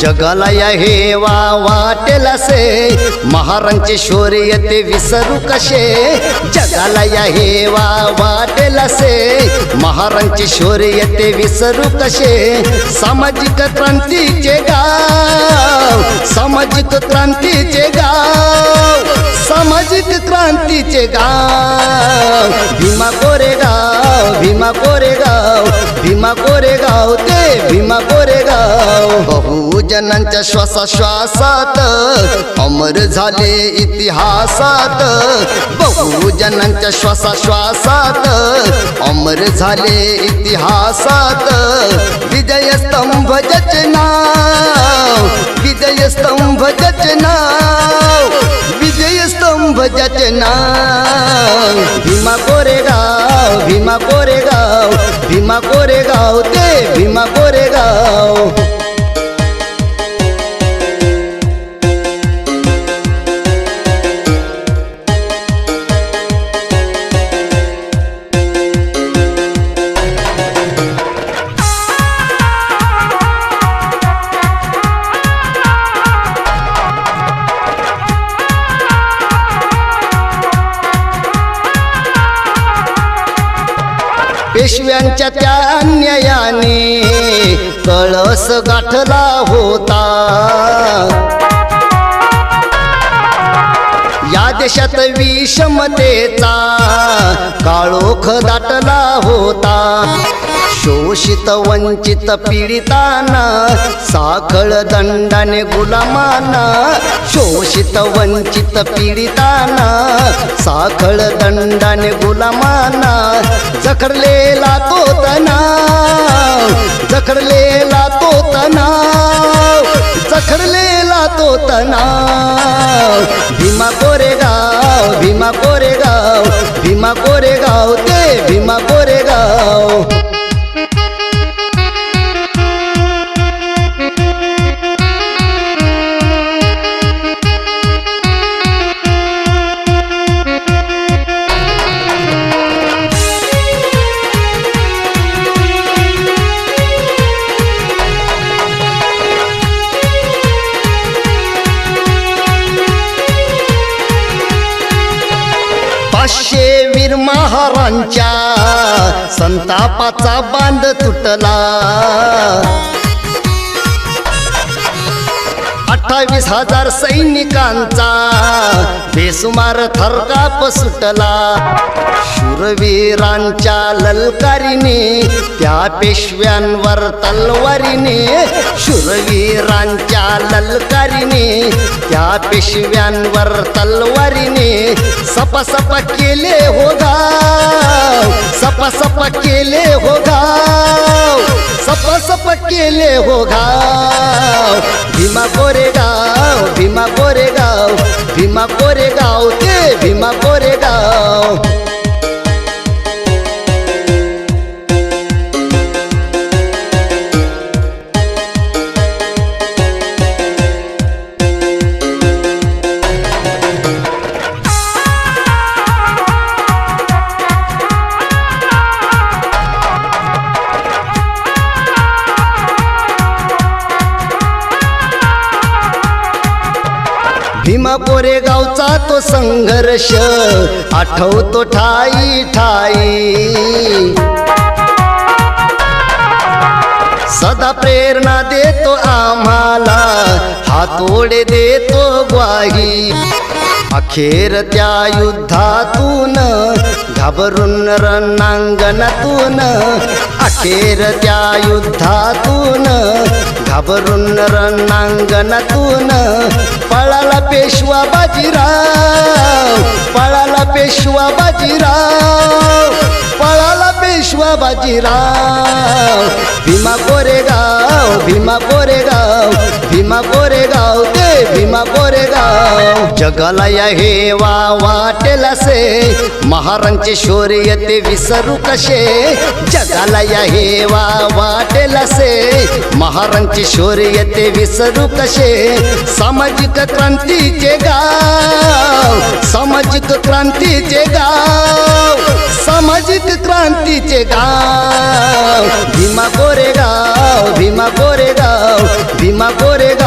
जगाला या हेवा वाटेल असे महारांचे शौर्य ते विसरू कसे जगाला या हेवा वाटेल असे महारांचे शौर्य ते विसरू कसे सामाजिक क्रांतीचे गाव सामाजिक क्रांतीचे गाव सामाजिक क्रांतीचे गाव भीमा कोरेगाव भीमा कोरेगाव भीमा कोरेगाव ते भीमा कोरेगाव बहुजनांच्या श्वासाश्वासात अमर झाले इतिहासात बहुजनांच्या श्वासाश्वासात अमर झाले इतिहासात विजयस्तंभ ज्याचे नाव विजयस्तंभ ज्याचे नाव विजयस्तंभ ज्याचे नाव भीमा कोरेगाव भीमा कोरेगाव भीमा कोरेगाव ते भीमा कोरेगाव पेशव्यांच्या त्या अन्यायाने कळस गाठला होता या देशात विषमतेचा काळोख दाटला होता शोषित वंचित पीडितांना साखळ दंडाने गुलामांना शोषित वंचित पीडितांना साखळ दंडाने गुलामांना जखडलेला तो तणाव जखडलेला तो तणाव जखडलेला तो तणाव भीमा कोरेगाव भीमा कोरेगाव भीमा कोरेगाव ते भीमा कोरेगाव वीर महारांच्या संतापाचा बांध तुटला 28,000 सैनिकांचा बेसुमार थरकाप सुटला शूरवीरांच्या ललकारीने त्या पेशव्यांवर तलवारीने शूरवीरांच्या ललकारीने त्या पेशव्यांवर तलवारीने सपासप केले हो गाव सपासप केले हो गाव सपासप केले हो गाव भीमा कोरेगाव भीमा कोरेगाव भीमा कोरेगाव ते भीमा कोरेगाव भीमा कोरेगावचा तो संघर्ष आठवतो ठाई ठाई सदा प्रेरणा देतो आम्हाला हातोडे देतो ग्वाही अखेर त्या युद्धातून घाबरून रणांगणातून अखेर त्या युद्धातून घाबरून रणांगणातून पळाला पेशवा बाजीराव पळाला पेशवा बाजीराव पळाला पेशवा बाजीराव भीमा कोरेगाव भीमा कोरेगाव भीमा कोरेगाव ते भीमा कोरेगाव जगाला या हेवा वाटेल असे महारांचे शौर्य ते विसरू कसे जगाला या हेवा वाटेल असे महारांचे शौर्य ते विसरू कसे सामाजिक क्रांतीचे गाव सामाजिक क्रांतीचे गाव सामाजिक क्रांतीचे गाव भीमा कोरेगाव भीमा कोरेगाव भीमा कोरेगाव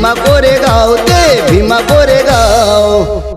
भीमा कोरेगाव, ते भीमा कोरेगाव.